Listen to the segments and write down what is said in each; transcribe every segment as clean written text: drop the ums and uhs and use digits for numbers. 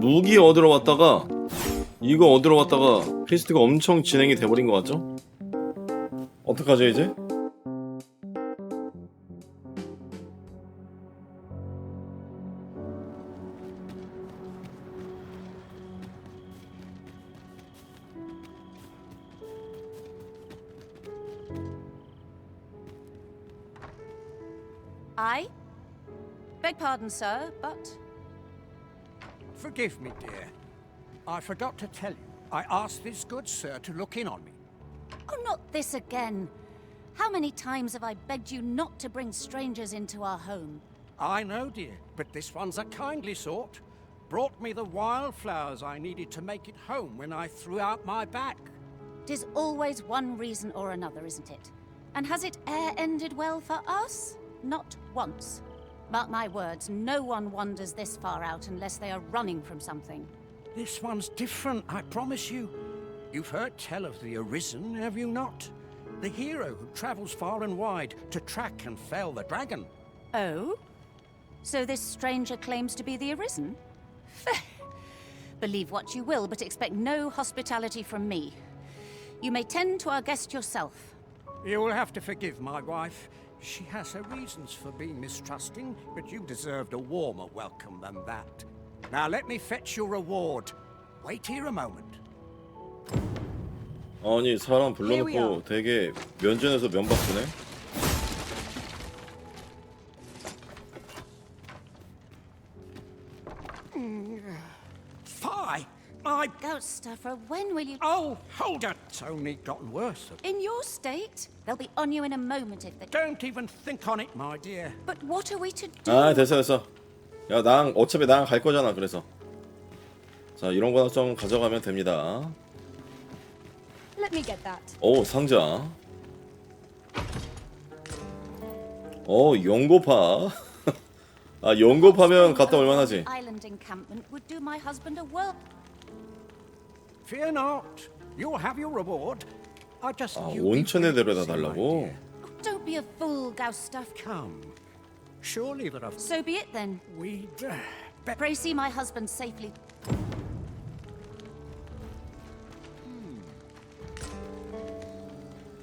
무기 얻으러 왔다가 이거 얻으러 왔다가 퀘스트가 엄청 진행이 돼버린 것 같죠? 어떡하죠 이제? I beg pardon, sir, but Forgive me, dear. I forgot to tell you. I asked this good sir to look in on me. oh, not this again. How many times have I begged you not to bring strangers into our home? I know, dear, but this one's a kindly sort. Brought me the wildflowers I needed to make it home when I threw out my back. 'Tis always one reason or another, isn't it? And has it e'er ended well for us? Not once. Mark my words, no one wanders this far out unless they are running from something. This one's different, I promise you. You've heard tell of the Arisen, have you not? The hero who travels far and wide to track and fell the dragon. Oh? So this stranger claims to be the Arisen? Believe what you will, but expect no hospitality from me. You may tend to our guest yourself. You will have to forgive my wife. She has her reasons for being mistrusting, but you deserved a warmer welcome than that. Now let me fetch your reward. Wait here a moment. 아니 사람 불러놓고 되게 면전에서 면박수네. Fie! My... Ghost stuffer, when will you... Oh, hold it! It's only gotten worse. In your state? They'll be on you in a moment if they... Don't even think on it, my dear. But what are we to do? 아 됐어. 야 나랑 어차피 나랑 갈 거잖아. 그래서 자 이런 거나 좀 가져가면 됩니다. Let me get that. 오 상자. 오 연고파. 아 연고파면 갔다 올만하지. Island encampment would do my husband a world. Fear not. You'll have your reward. I just 아 knew 온천에 you'd 데려다 see, my 달라고. dear. Don't be a fool, Ghost stuff. Come. Surely there are... So be it then. We'd... Pray see my husband safely.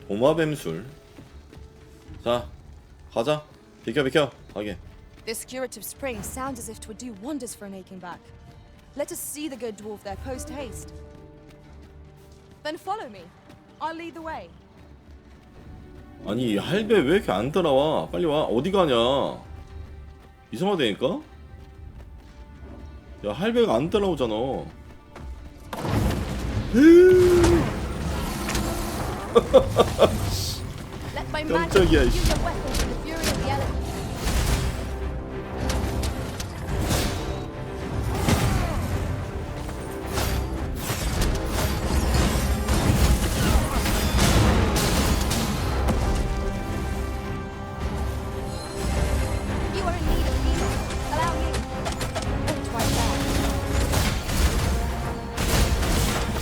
도마뱀술. 자 가자. 비켜 가게. This curative spring sounds as if it would do wonders for an aching back. Let us see the good dwarf there post haste. Then follow me. I'll lead the way. 아니 이 할배 왜 이렇게 안 따라와? 빨리 와. 어디 가냐? 이상하다니까? 야 할배가 안 따라오잖아. Let my magic 깜짝이야, use 씨. your weapons in the fury of the elements. You are in need of healing. Allow me. Oh, it's right there.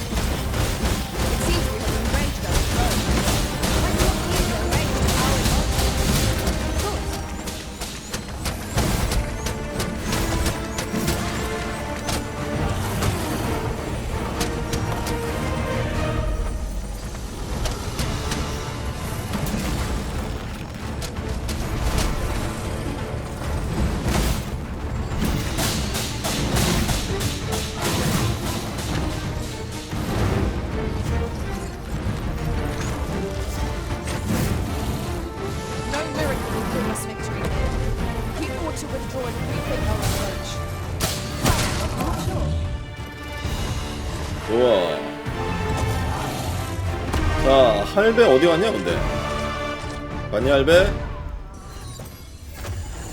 It seems we have been ranged over the road. When you heal their range to our advantage. Good. No miracle will give us victory. We ought to withdraw and rethink our approach. Not sure. 좋아. 자 할배 어디 갔냐 근데? 갔니 할배?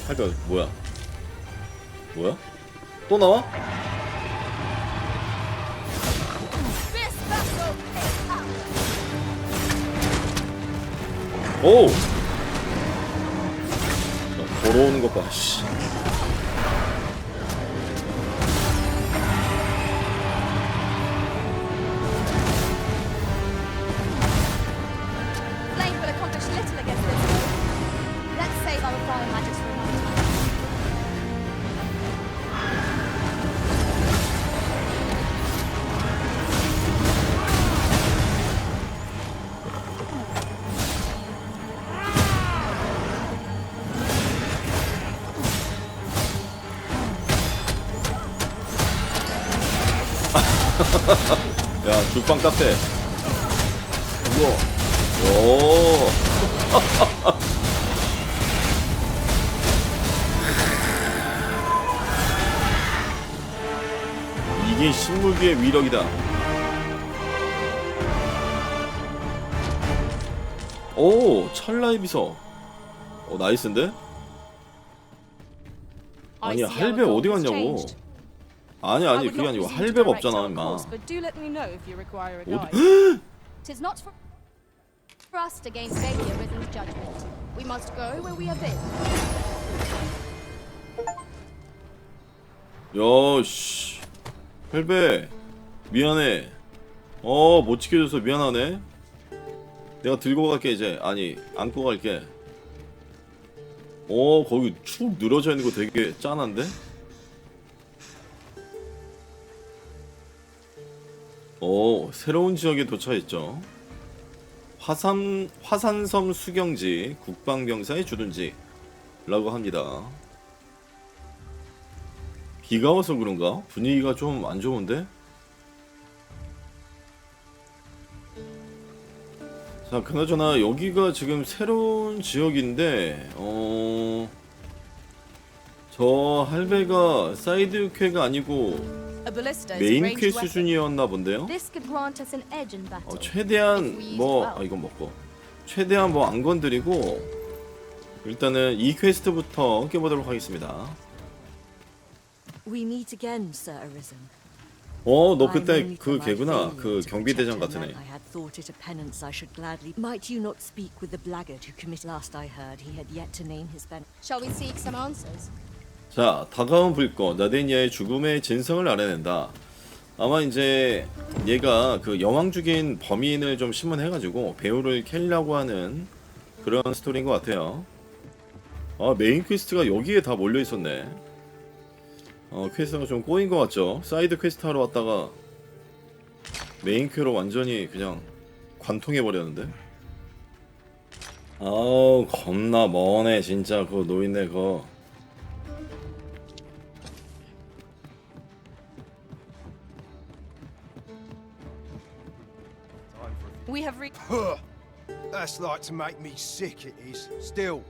할배 어디? 뭐야? 또 나와? This vessel is up. 오! 자, 걸어오는 것 봐, 씨. Flame will accomplish little against this foe. Let's save our fire magics for another time. 야, 죽방 카페. 우와. 오. 이게 식물계의 위력이다. 오, 찰나의 비서. 나이스인데? 아니, 할배 어디 갔냐고. 아니, 그게 아니고 할배가 없잖아, 임마. But do let me know if you require a 어디? guide. Tis not for us to gain favor Rhythm's judgment. We must go where we have been. 야, 씨. 할배, 미안해. 못 지켜줘서 미안하네. 내가 들고 갈게, 이제. 아니, 안고 갈게. 거기 축 늘어져 있는 거 되게 짠한데? 새로운 지역에 도착했죠. 화산섬 수경지 국방병사의 주둔지 라고 합니다. 비가 와서 그런가? 분위기가 좀 안 좋은데? 자, 그나저나 여기가 지금 새로운 지역인데 저 할배가 사이드 퀘가 아니고 A ballista is a 메인 ranged 퀘 weapon. 수준이었나 본데요? This could grant us an edge in battle. 최대한 이건 먹고 최대한 안 건드리고 일단은 이 퀘스트부터 깨보도록 하겠습니다. We meet again, Sir Arisen. 너 그때 그 걔구나. 그 경비대장 같은 애. I had thought it a penance I should gladly. Might you not speak with the blackguard who committed? Last I heard, he had yet to name his pen. Shall we seek some answers? 자, 다가온 불꽃 나데니아의 죽음의 진성을 알아낸다. 아마 이제 얘가 그 여왕 죽인 범인을 좀 심문해가지고 배우를 캐려고 하는 그런 스토리인 것 같아요. 메인 퀘스트가 여기에 다 몰려 있었네. 퀘스트가 좀 꼬인 것 같죠? 사이드 퀘스트 하러 왔다가 메인 퀘로 완전히 그냥 관통해버렸는데? 아우, 겁나 머네, 진짜. 그 노인네, 그거. We have reached. Huh. That's like to make me sick, it is. Still,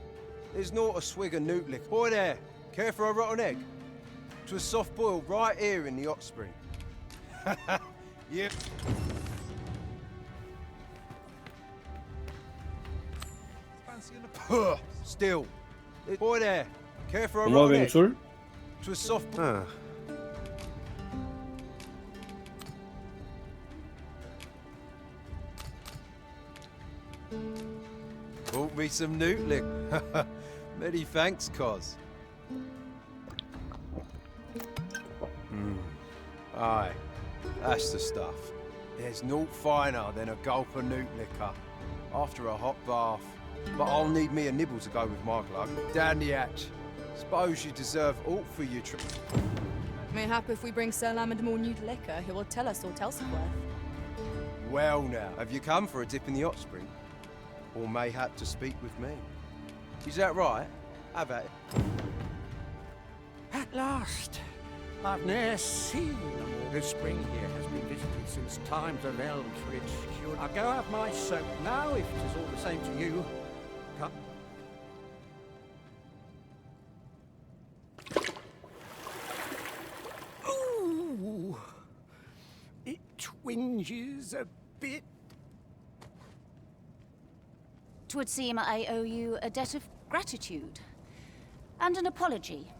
there's not a swig of newt liquor. Boy there, care for a rotten egg? 'Twas soft boiled right here in the hot spring. Yeah. Huh. Still, boy there, care for a 도마 rotten egg? 뱅출? 'Twas soft. Bought me some newt liquor. Many thanks, Cos. Aye, that's the stuff. There's naught finer than a gulp of newt liquor after a hot bath. But I'll need me a nibble to go with my glug. Down the hatch. Suppose you deserve aught for your trip. Mayhap if we bring Sir Lamond more new liquor, he will tell us aught else of worth. Well now, have you come for a dip in the hot spring? Or mayhap to speak with me? Is that right? Have at it. At last! I've ne'er seen them all. The spring here has been visited since times of Eldridge. I'll go have my soap now, if it is all the same to you. Come. Ooh! It twinges a bit. 'Twould seem I owe you a debt of gratitude and an apology.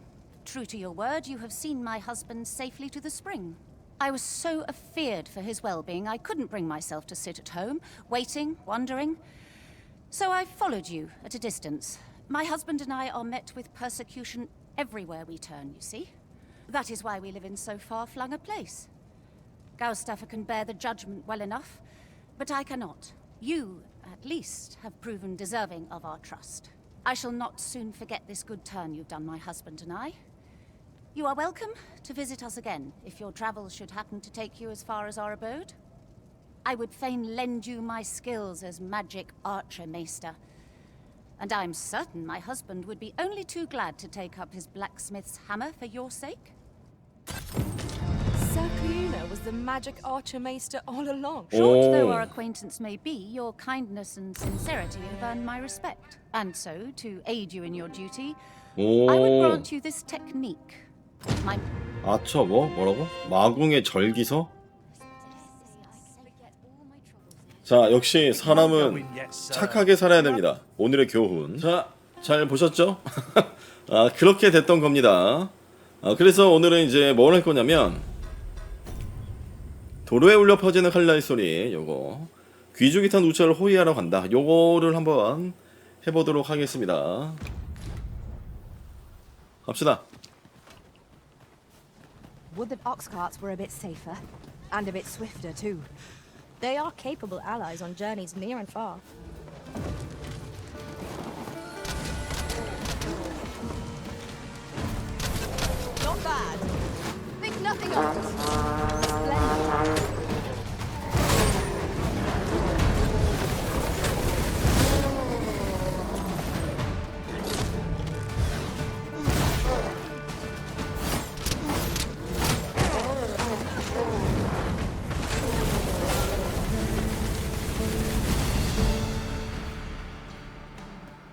True to your word, you have seen my husband safely to the spring. I was so afeared for his well-being, I couldn't bring myself to sit at home, waiting, wondering. So I followed you at a distance. My husband and I are met with persecution everywhere we turn, you see. That is why we live in so far-flung a place. Gaustaffer can bear the judgment well enough, but I cannot. You, at least, have proven deserving of our trust. I shall not soon forget this good turn you've done my husband and I. You are welcome to visit us again, if your travels should happen to take you as far as our abode. I would fain lend you my skills as magic archer, Maester. And I'm certain my husband would be only too glad to take up his blacksmith's hammer for your sake. Sir Cuyuna was the magic archer maester all along. Short though 오. our acquaintance may be, your kindness and sincerity have earned my respect. And so, to aid you in your duty, I would 오. grant you this technique. My 아처 뭐라고? 마궁의 절기서? 자, 역시 사람은 착하게 살아야 됩니다. 오늘의 교훈. 자, 잘 보셨죠? 아, 그렇게 됐던 겁니다. 그래서 오늘은 이제 뭘 할 거냐면 도로에 울려 퍼지는 칼날 소리, 요거 귀족이 탄 우차를 호위하러 간다. 요거를 한번 해보도록 하겠습니다. 갑시다. Would that ox carts were a bit safer, and a bit swifter too. They are capable allies on journeys near and far. Not bad. Think nothing of it. Splendid.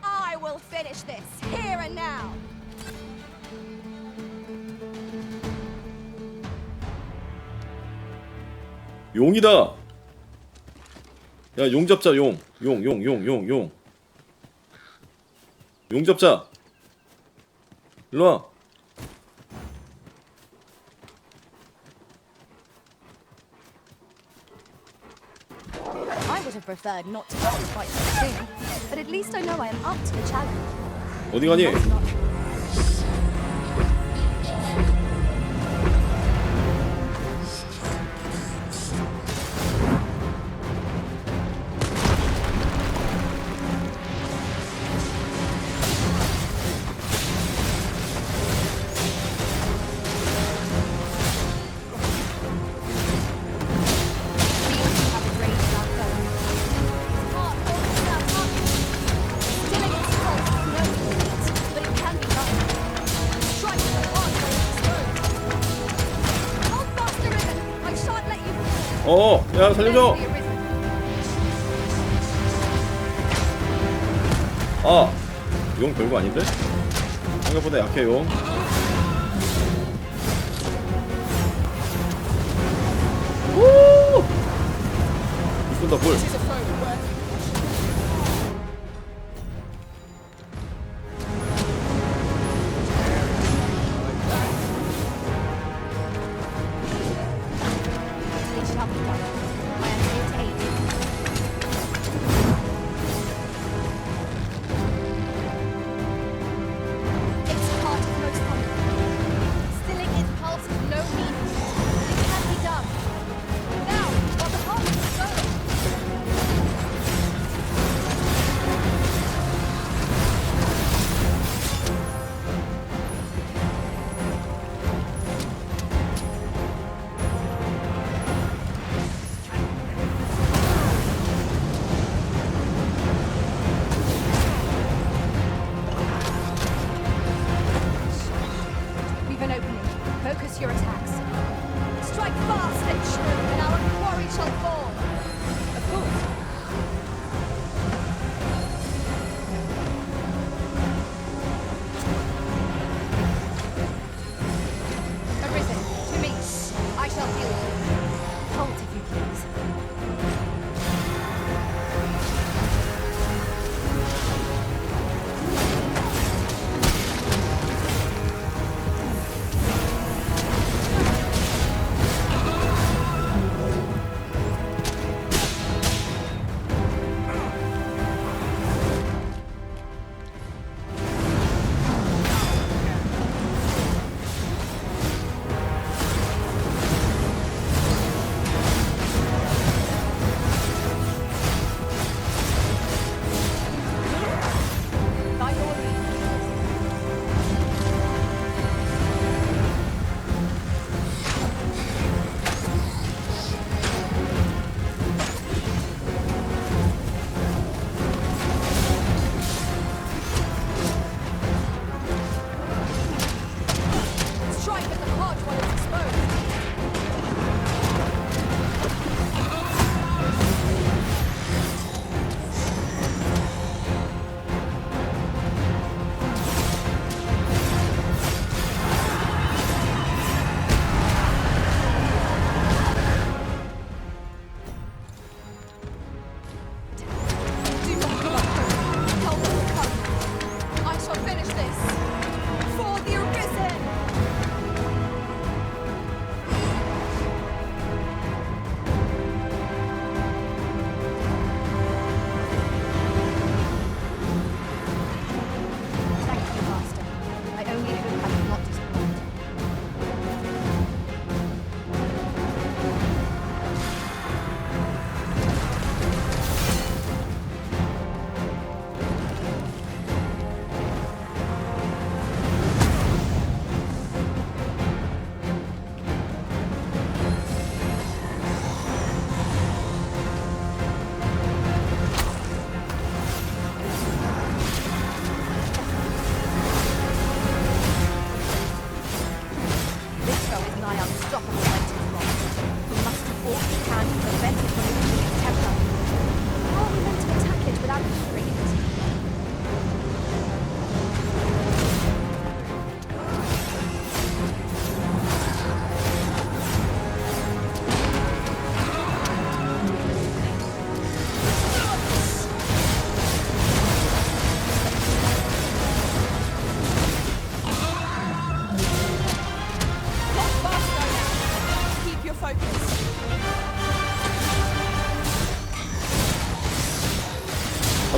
I will finish this here and now. 용이다. 야, 용 잡자. 용 잡자. 일로와. I would have preferred not to have quite so soon, but at least I know I am up to the challenge. 어디 가니? Must not 야, 살려줘. 아, 용 별거 아닌데? 생각보다 약해, 용. 오! 이쁜다, 불. Focus your attacks. Strike fast and true, and our quarry shall fall. Of course. Arisen, to me. I shall heal you. halt if you please.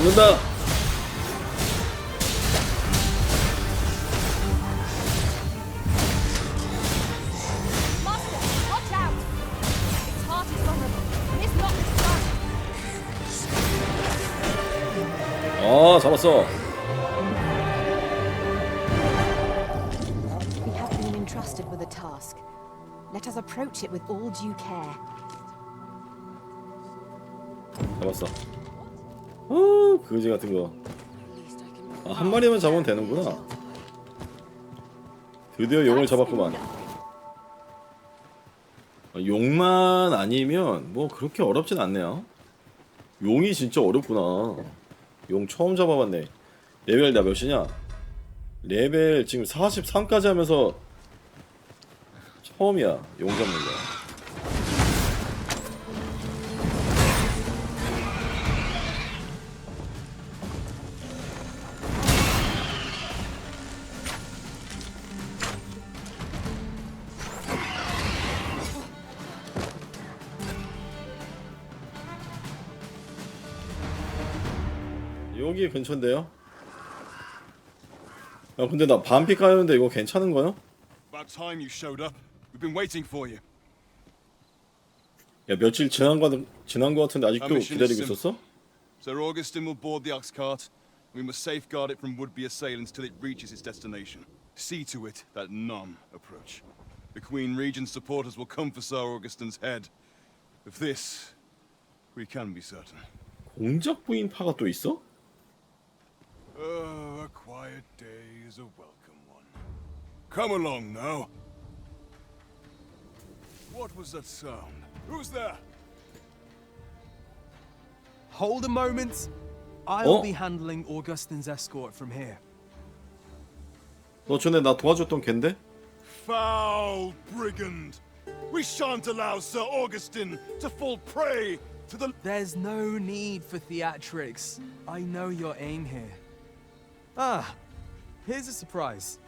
잡는다. Master, watch out! Its heart is vulnerable. Miss not this time. 잡았어. We have been entrusted with a task. Let us approach it with all due care. 잡았어. 그지 같은 거. 한 마리만 잡으면 되는구나. 드디어 용을 잡았구만. 용만 아니면 뭐 그렇게 어렵진 않네요. 용이 진짜 어렵구나. 용 처음 잡아봤네. 레벨 나 몇이냐? 레벨 지금 43까지 하면서 처음이야. 용 잡는 거. 여기 근처인데요? 야 근데 나 반피 까였는데 이거 괜찮은 거야? About time you showed up. We've been waiting for you. 야 며칠 지난 거 같은데 아직도 Our mission is 기다리고 simple. 있었어? Sir Augustin will board the ox cart. We must safeguard it from would-be assailants till it reaches its destination. See to it that none approach. The Queen Regent's supporters will come for Sir Augustin's head. Of this, we can be certain. 공작 부인파가 또 있어? Oh, a quiet day is a welcome one. Come along now. What was that sound? Who's there? Hold a moment. I'll Oh. be handling Augustin's escort from here. 너 전에 나 도와줬던 걘데? Foul brigand! We shan't allow Sir Augustin to fall prey to the... There's no need for theatrics. I know your aim here. Ah, here's a surprise.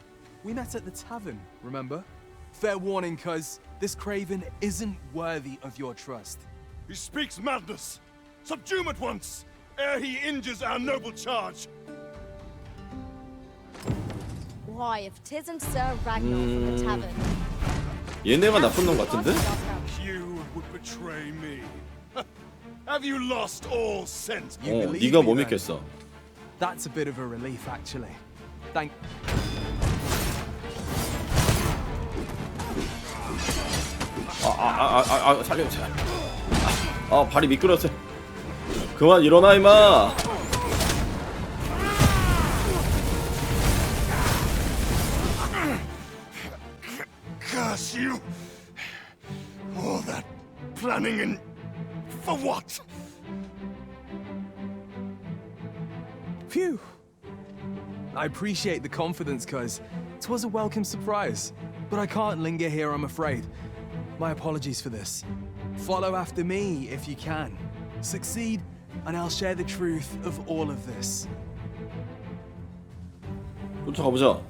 We met at the tavern, remember? Fair warning, cuz this craven isn't worthy of your trust. He speaks madness! Subdue him at once, ere he injures our noble charge! Why, if 'tisn't Sir Ragnar from the tavern. 얘네가 나쁜 놈 같은데? You would betray me. Have you lost all sense? You believe 네가 me 못 then? 믿겠어. That's a bit of a relief, actually. Thank. 살려. 발이 미끄러졌어. 그만 일어나 임마. Curse you! All that planning and... for what? Phew. I appreciate the confidence, cuz 'twas a welcome surprise. But I can't linger here, I'm afraid. My apologies for this. Follow after me if you can. Succeed, and I'll share the truth of all of this. 쫓아가보자.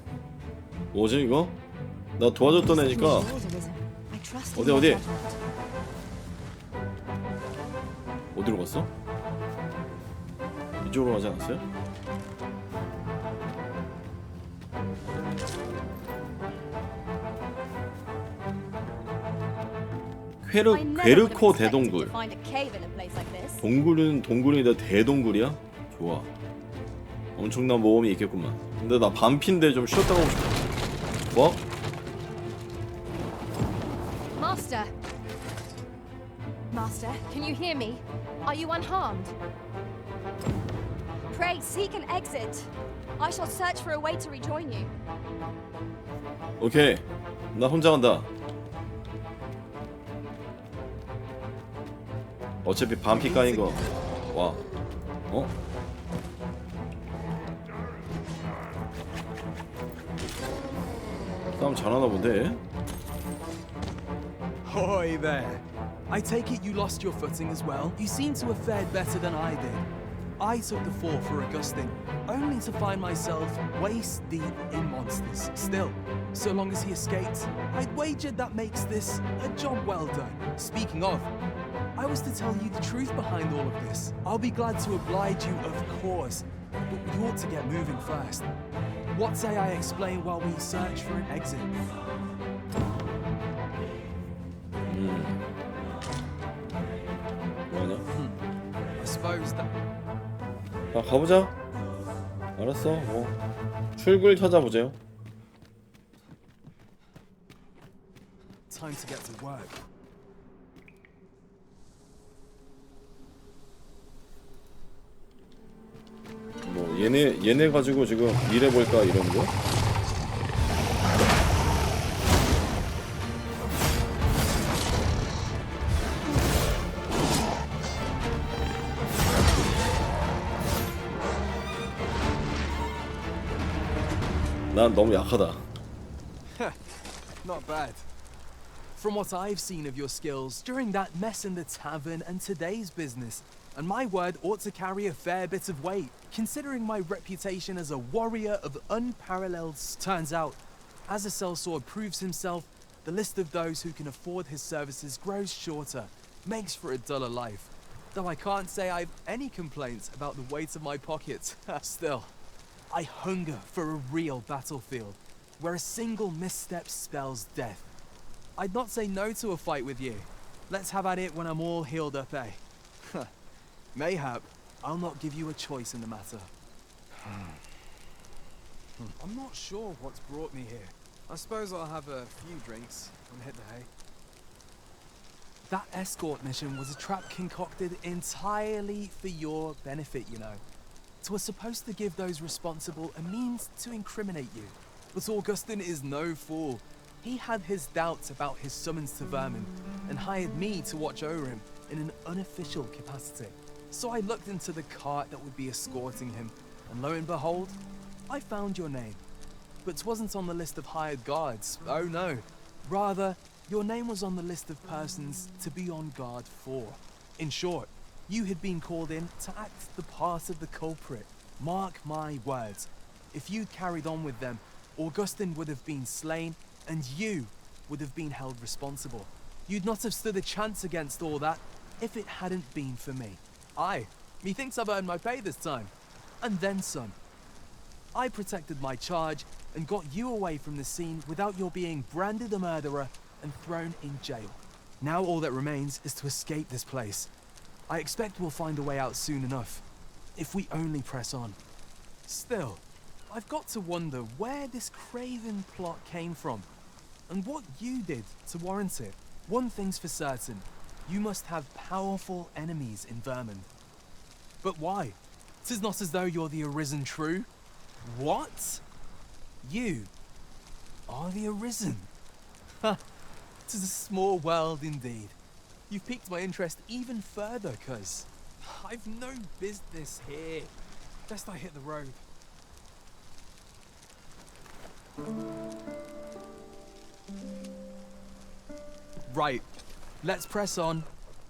뭐지 이거? 나 도와줬던 애니까. I trust 어디, in 어디? your judgment. 어디로 갔어? 이쪽으로 가지 않았어요? I never would 괴르코 have expected to 대동굴. find a cave in a place like this. 동굴은 동굴인데 대동굴이야? 좋아. 엄청난 모험이 있겠구만. 근데 나 반피인데 좀 쉬었다 가고 싶어. 뭐? Master! Master, can you hear me? Are you unharmed? Pray, seek an exit. I shall search for a way to rejoin you. 오케이. 나 혼자 간다. 어차피 반피 까인 거. 와. 어? 싸움 잘하나 본데? Hoy there. I take it you lost your footing as well? You seem to have fared better than I did. I took the fall for Augustin, only to find myself waist deep in monsters. Still, So long as he escaped, I'd wager that makes this a job well done. Speaking of, I was to tell you the truth behind all of this. I'll be glad to oblige you, of course, but we ought to get moving first. What say I explain while we search for an exit? 뭐냐? I suppose that... 아, 가보자. 알았어. 뭐 출구를 찾아보세요. Time to get to work. 뭐 얘네 가지고 지금 일해 볼까 이런 거? 난 너무 약하다. Not bad. From what I've seen of your skills during that mess in the tavern and today's business, and my word ought to carry a fair bit of weight, considering my reputation as a warrior of unparalleled. Turns out, as a sellsword proves himself, the list of those who can afford his services grows shorter, makes for a duller life. Though I can't say I've any complaints about the weight of my pockets. Still, I hunger for a real battlefield, where a single misstep spells death. I'd not say no to a fight with you. Let's have at it when I'm all healed up, eh? Mayhap, I'll not give you a choice in the matter. I'm not sure what's brought me here. I suppose I'll have a few drinks and hit the hay. That escort mission was a trap concocted entirely for your benefit, you know. It was supposed to give those responsible a means to incriminate you. But Augustin is no fool. He had his doubts about his summons to Vermin and hired me to watch over him in an unofficial capacity. So I looked into the cart that would be escorting him, and lo and behold, I found your name. But it wasn't on the list of hired guards, oh no. Rather, your name was on the list of persons to be on guard for. In short, you had been called in to act the part of the culprit. Mark my words, if you'd carried on with them, Augustin would have been slain, and you would have been held responsible. You'd not have stood a chance against all that if it hadn't been for me. Aye, methinks I've earned my pay this time. And then some. I protected my charge and got you away from the scene without your being branded a murderer and thrown in jail. Now all that remains is to escape this place. I expect we'll find a way out soon enough, if we only press on. Still, I've got to wonder where this craven plot came from, and what you did to warrant it. One thing's for certain, you must have powerful enemies in Vermin. But why? 'Tis not as though you're the Arisen true. What? You are the Arisen. Ha! 'Tis a small world indeed. You've piqued my interest even further, cuz I've no business here. Best I hit the road. Right, let's press on.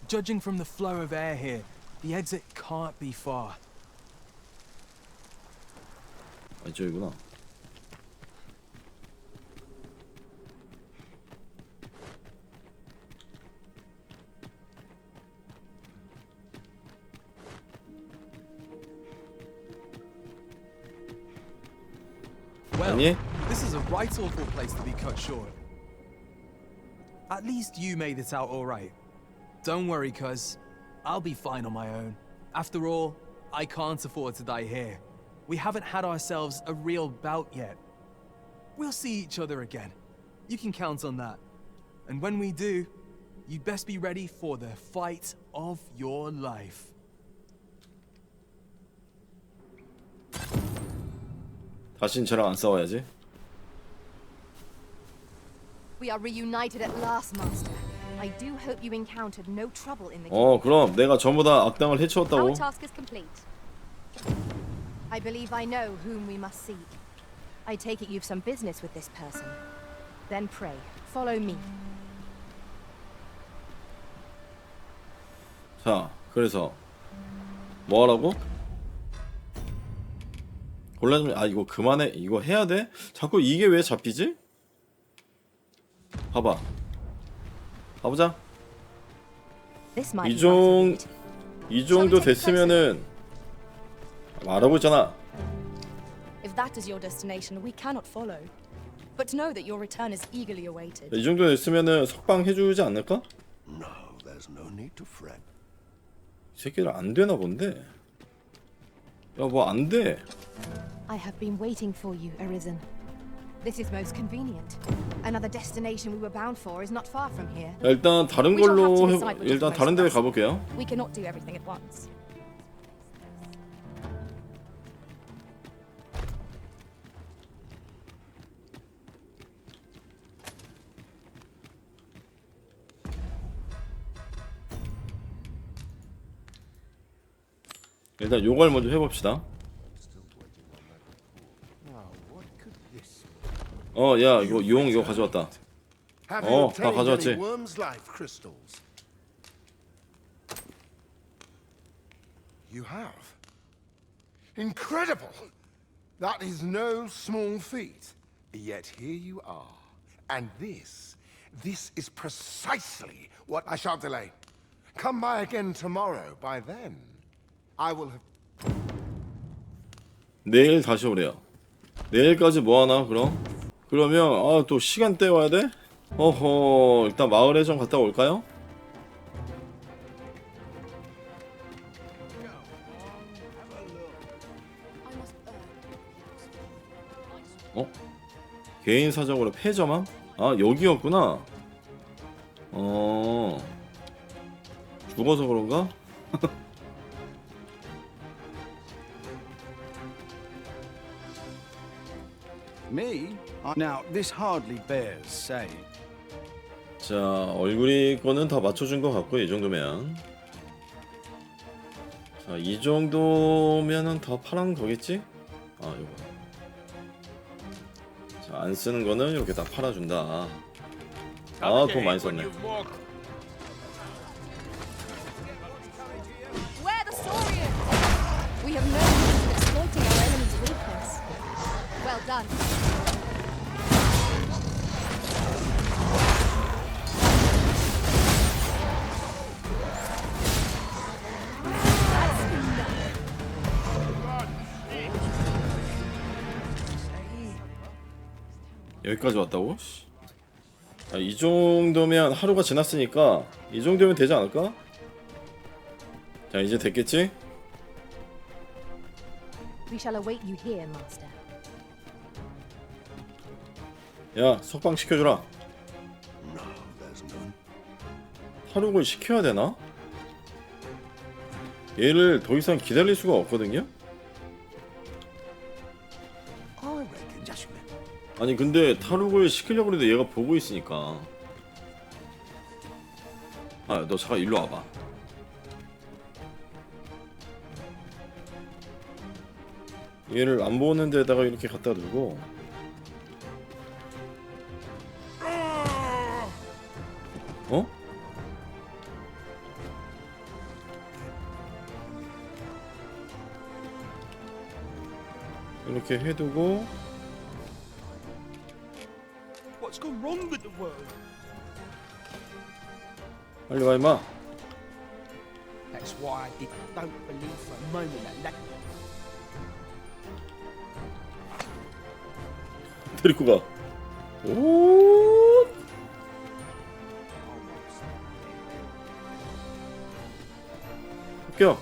Judging from the flow of air here, the exit can't be far. 이쪽이구나. Well, 아니? this is a right awful place to be cut short. At least you made it out all right. Don't worry, cuz. I'll be fine on my own. After all, I can't afford to die here. We haven't had ourselves a real bout yet. We'll see each other again. You can count on that. And when we do, you'd best be ready for the fight of your life. 다신 쟤랑 안 싸워야지. We are reunited at last, Master. I do hope you encountered no trouble in the 그럼 내가 전부 다 악당을 해치웠다고. Our task is complete. I believe I know whom we must seek. I take it you've some business with this person. Then pray, follow me. 자, 그래서 뭐 하라고? 골라주면 이거 그만해. 이거 해야 돼? 자꾸 이게 왜 잡히지? 봐봐. 가보자. This might 이 be 정- worth a read. 이 정도 됐으면은 알아보고 있잖아. If that is your destination, we cannot follow. But know that your return is eagerly awaited. 이 정도 됐으면은 석방 해주지 않을까? No, there's no need to fret. 이 새끼들 안 되나 본데. 야, 뭐 안 돼. I have been waiting for you, Arisen. This is most convenient. Another destination we were bound for is not far from here. 야, 일단 다른 We shall 걸로 have to decide which is 일단 most 다른 데를 pressing. 가볼게요. We cannot do everything at once. 일단 요걸 먼저 해봅시다. 야, 이거 용 이거 가져왔다. Have you 다 obtained 가져왔지. any worm's life crystals? You have. Incredible! That is no small feat. Yet here you are. And this is precisely what I shan't delay. Come by again tomorrow. By then, I will have. 내일 다시 오래요. 내일까지 뭐 하나 그럼? 그러면 또 시간 때워야 돼? 어허, 일단 마을에 좀 갔다 올까요? 개인 사정으로 폐점함? 여기였구나. 죽어서 그런가? Me? Now, this hardly bears saying. 자, 얼굴이 거는 다 맞춰준 것 같고 이 정도면. 자, 이 정도면은 더 파란 거겠지? 요거. 자, 안 쓰는 거는 이렇게 다 팔아준다. 돈 많이 썼네. Where the Saurians? We have no means of exploiting our enemy's weakness. Well done. 여기까지 왔다고? 이 정도면 하루가 지났으니까 이 정도면 되지 않을까? 자, 이제 됐겠지? We shall await you here, Master. 야, 석방 시켜주라. No, there's none. 하루를 시켜야 되나? 얘를 더 이상 기다릴 수가 없거든요? I reckon just a minute. 아니 근데 탈옥을 시키려고 해도 얘가 보고 있으니까. 너 잠깐 일로 와봐. 얘를 안 보는 데다가 이렇게 갖다 두고. 이렇게 해두고. What's gone wrong with the world? 빨리 와 임마. That's why I don't believe for a moment that 데리고 가. 오. 껴.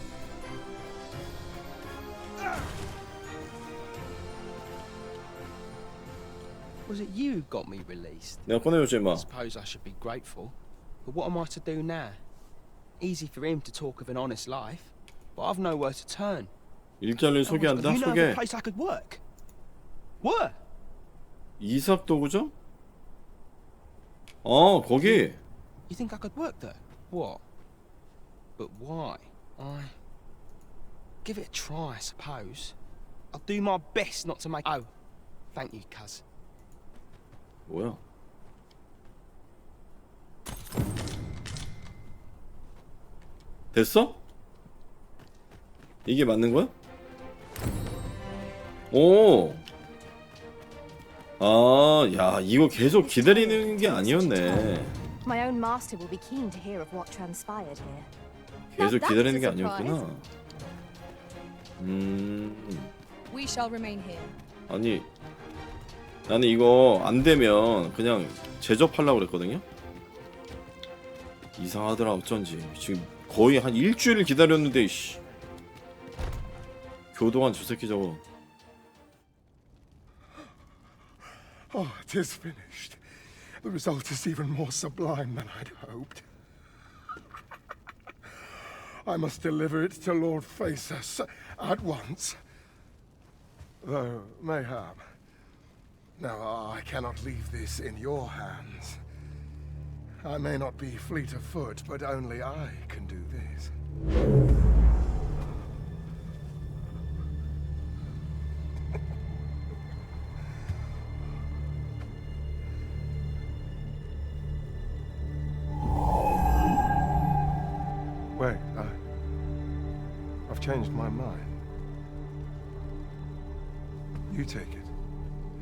Was it you who got me released? 내가 꺼내줬지 임마. I suppose I should be grateful. But what am I to do now? Easy for him to talk of an honest life, but I've nowhere to turn. 일자리를 소개한다. You know of a 소개. place I could work? Where? 이삭 도구점? 거기. You think I could work there? What? But why? Give it a try, I suppose. I'll do my best not to make. Oh, thank you, cuz. 뭐야? 됐어? 이게 맞는 거야? 오. 아, 야, 이거 계속 기다리는 게 아니었네. My own master will be keen to hear of what transpired here. 계속 Now 기다리는 게 that's a 아니었구나. We shall remain here. 아니, 나는 이거 안 되면 그냥 제접하려고 그랬거든요. 이상하더라 어쩐지. 지금 거의 한 일주일을 기다렸는데 씨. 교도관 저 새끼 저거. Oh, it is finished. The result is even more sublime than I'd hoped. I must deliver it to Lord Faces at once. Though, mayhap. Now, I cannot leave this in your hands. I may not be fleet of foot, but only I can do this. Wait, I've changed my mind. You take it.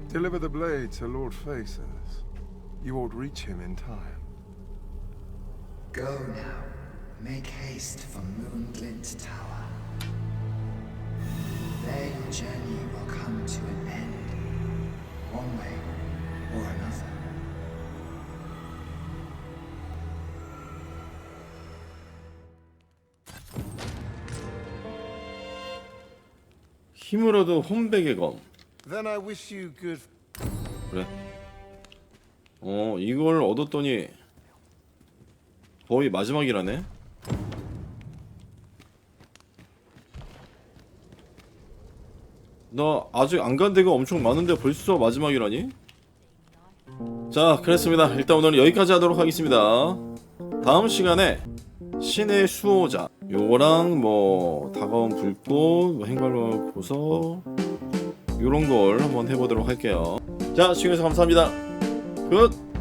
Deliver the blade to Lord Faces. You ought reach him in time. Go now. Make haste for Moonglint Tower. There your journey will come to an end, one way or another. 힘을 얻은 혼백의 검. Then I wish you good. 그래. 이걸 얻었더니 거의 마지막이라네. 나 아직 안 간 데가 엄청 많은데 벌써 마지막이라니? 자, 그랬습니다. 일단 오늘은 여기까지 하도록 하겠습니다. 다음 시간에 신의 수호자 요거랑 뭐 다가온 불꽃, 뭐 행갈로 보석 요런 걸 한번 해보도록 할게요. 자, 시청해주셔서 감사합니다. 끝!